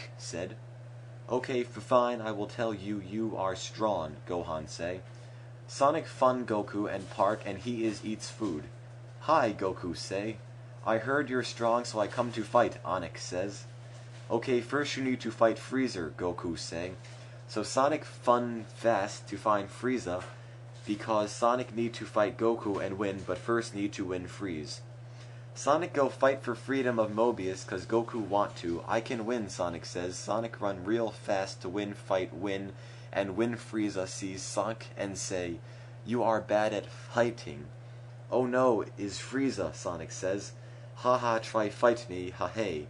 Sonic said. Okay, fine, I will tell you you are strong, Gohan say. Sonic fun Goku and park and he is eats food. Hi, Goku say. I heard you're strong so I come to fight, Onyx says. Okay, first you need to fight Freezer, Goku say. So Sonic fun fast to find Frieza because Sonic need to fight Goku and win, but first need to win Freeze. Sonic go fight for freedom of Mobius cause Goku want to. I can win, Sonic says. Sonic run real fast to win fight win, and when Frieza sees Sonic and say, you are bad at fighting. Oh no, is Frieza, Sonic says. Haha, try fight me, ha hey.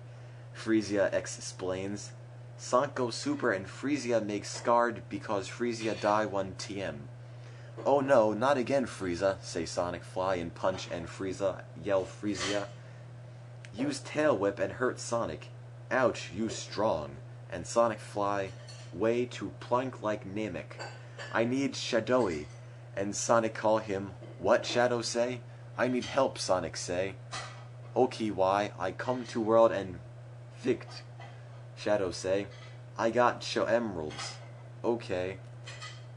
Frieza explains. Sonic goes super and Frieza makes scarred because Frieza die 1 TM. Oh no, not again, Frieza, say Sonic fly and punch and Frieza yell Frieza. Use tail whip and hurt Sonic. Ouch, you strong. And Sonic fly way to plunk like Namek. I need Shadowy. And Sonic call him, what, Shadow say? I need help, Sonic say. Okay, why? I come to world and fict. Shadow say, I got show emeralds. Okay.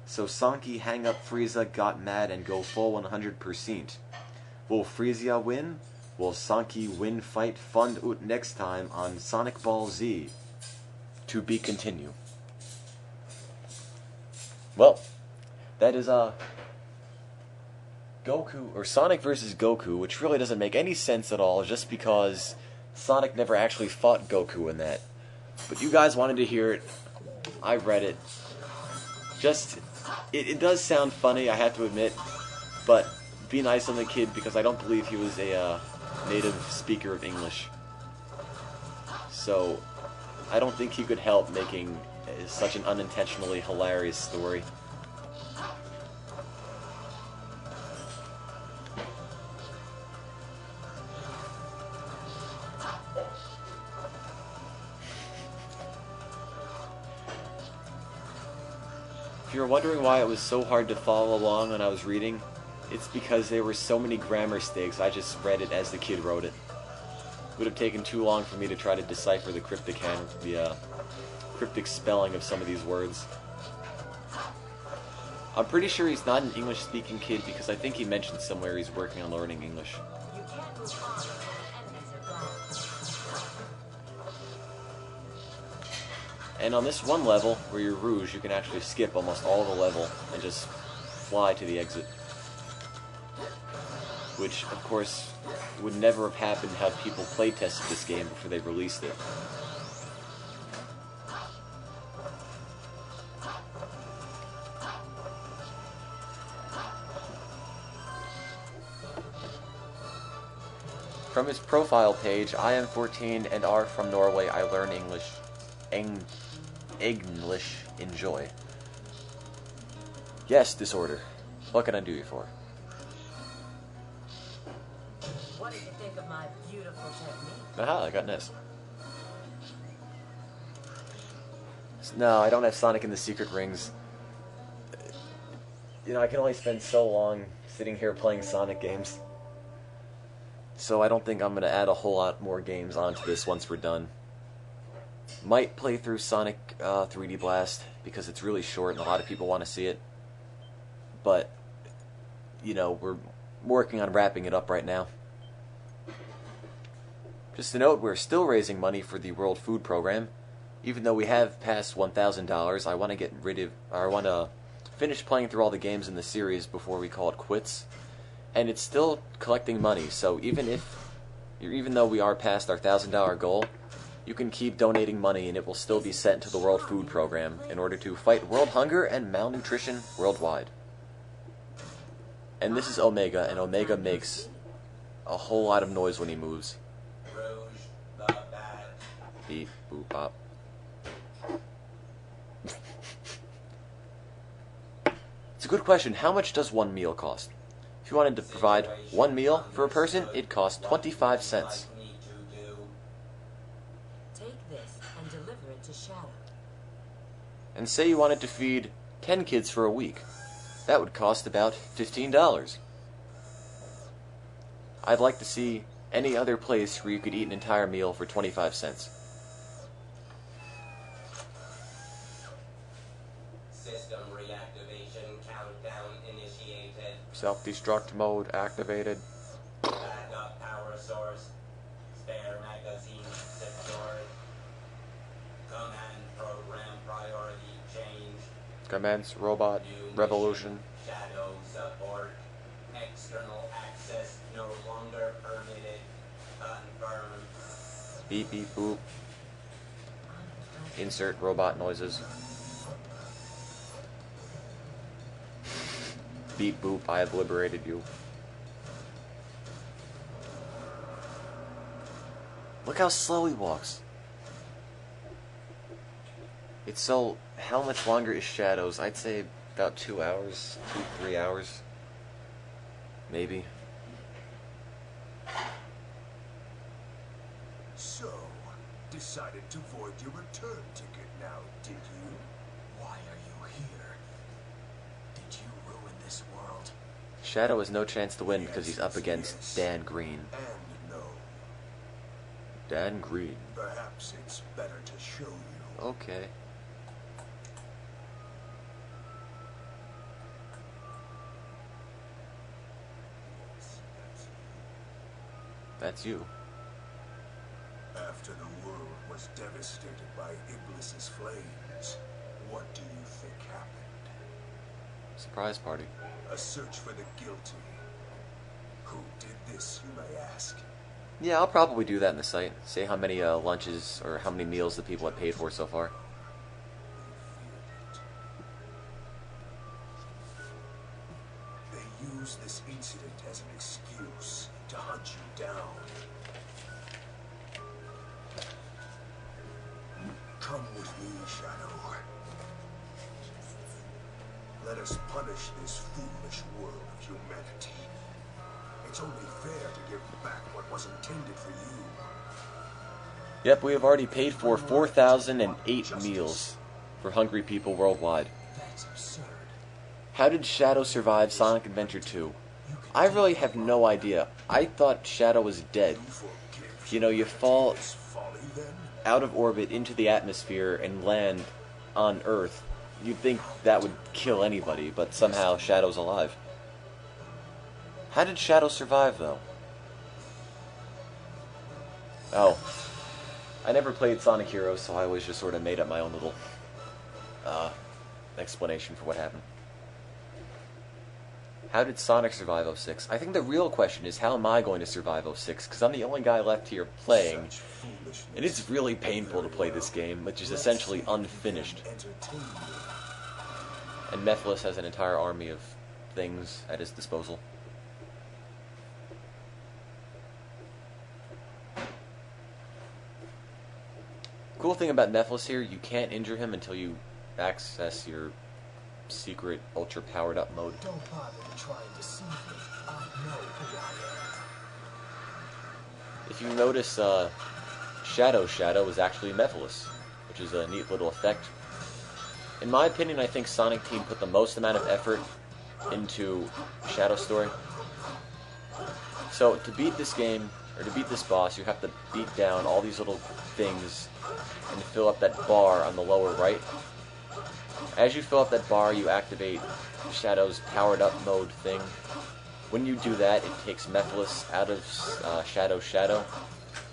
So Sonky hang up Frieza, got mad and go full 100%. Will Frieza win? Will Sonky win fight fund out next time on Sonic Ball Z? To be continue. Well, that is Goku or Sonic versus Goku, which really doesn't make any sense at all just because Sonic never actually fought Goku in that. But you guys wanted to hear it. I read it. It does sound funny, I have to admit, but be nice on the kid because I don't believe he was a native speaker of English. So, I don't think he could help making such an unintentionally hilarious story. If you're wondering why it was so hard to follow along when I was reading, it's because there were so many grammar mistakes. I just read it as the kid wrote it. It would have taken too long for me to try to decipher the cryptic spelling of some of these words. I'm pretty sure he's not an English-speaking kid because I think he mentioned somewhere he's working on learning English. And on this one level, where you're Rouge, you can actually skip almost all of the level and just fly to the exit. Which, of course, would never have happened had people playtested this game before they released it. From his profile page, I am 14 and are from Norway. I learn English. English, enjoy. Yes, Disorder. What can I do you for? What did you think of my beautiful technique? Aha, I got Ness. No, I don't have Sonic in the Secret Rings. You know, I can only spend so long sitting here playing Sonic games. So I don't think I'm going to add a whole lot more games onto this once we're done. Might play through Sonic 3D Blast because it's really short and a lot of people want to see it. But, you know, we're working on wrapping it up right now. Just a note, we're still raising money for the World Food Program. Even though we have passed $1,000, I want to finish playing through all the games in the series before we call it quits. And it's still collecting money, so even though we are past our $1,000 goal, you can keep donating money and it will still be sent to the World Food Program in order to fight world hunger and malnutrition worldwide. And this is Omega, and Omega makes a whole lot of noise when he moves. Beep, boop, bop. It's a good question. How much does one meal cost? If you wanted to provide one meal for a person, it costs 25 cents. Take this and deliver it to Shadow. And say you wanted to feed 10 kids for a week. That would cost about $15. I'd like to see any other place where you could eat an entire meal for 25 cents. System reactivation countdown initiated. Self-destruct mode activated. Backup power source. Spare magazine secured. Command program priority change. Commence robot New revolution. mission, Shadow support. External access no longer permitted. Confirmed. Beep beep boop. Insert robot noises. Beep boop, I have liberated you. Look how slow he walks. It's so... How much longer is Shadows? I'd say about 2 hours. 3 hours. Maybe. So, decided to void your return ticket now, did you? Why are you here? Did you ruin this world? Shadow has no chance to win because he's up against Dan Green. And no. Dan Green. Perhaps it's better to show you. Okay. That's you. After the world was devastated by Iblis's flames, what do you think happened? Surprise party. A search for the guilty. Who did this, you may ask? Yeah, I'll probably do that in the site. Say how many lunches or how many meals the people have paid for so far. They use this incident as an excuse to hunt you down. Come with me, Shadow. Let us punish this foolish world of humanity. It's only fair to give back what was intended for you. Yep, we have already paid for 4,008 meals for hungry people worldwide. That's absurd. How did Shadow survive Sonic Adventure 2? I really have no idea. I thought Shadow was dead. You know, you fall This folly, then? out of orbit into the atmosphere and land on Earth. You'd think that would kill anybody, but somehow Shadow's alive. How did Shadow survive, though? Oh. I never played Sonic Heroes, so I always just sort of made up my own little explanation for what happened. How did Sonic survive 06? I think the real question is, how am I going to survive 06? Because I'm the only guy left here playing, Such foolishness. and it's really painful to play this game, which is essentially unfinished. Entertain me. And Mephiles has an entire army of things at his disposal. Cool thing about Mephiles here, you can't injure him until you access your secret ultra-powered up mode. Don't bother trying to deceive me. I know who I am. If you notice, Shadow is actually Mephiles, which is a neat little effect. In my opinion, I think Sonic Team put the most amount of effort into Shadow's story. So, to beat this game, or to beat this boss, you have to beat down all these little things and fill up that bar on the lower right. As you fill up that bar, you activate Shadow's powered up mode thing. When you do that, it takes Mephiles out of Shadow's shadow,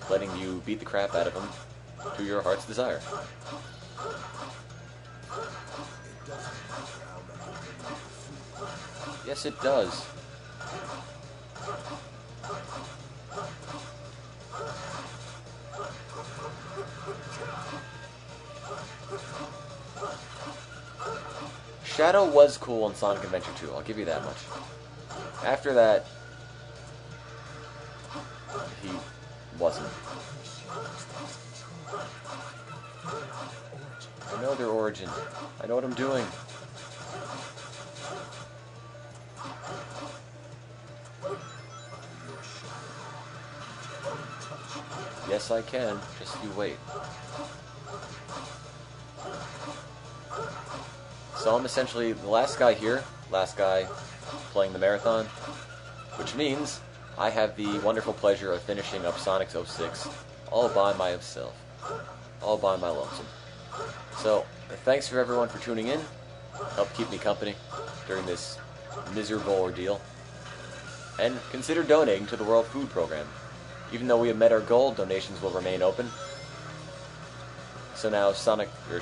letting you beat the crap out of him to your heart's desire. Yes, it does. Shadow was cool in Sonic Adventure 2, I'll give you that much. After that, he wasn't. I know their origin. I know what I'm doing. Yes, I can. Just you wait. So I'm essentially the last guy here, last guy playing the marathon, which means I have the wonderful pleasure of finishing up Sonic's 06 all by myself, all by my lonesome. So, thanks for everyone for tuning in. help keep me company during this miserable ordeal. And consider donating to the World Food Program. Even though we have met our goal, donations will remain open. So now Sonic, or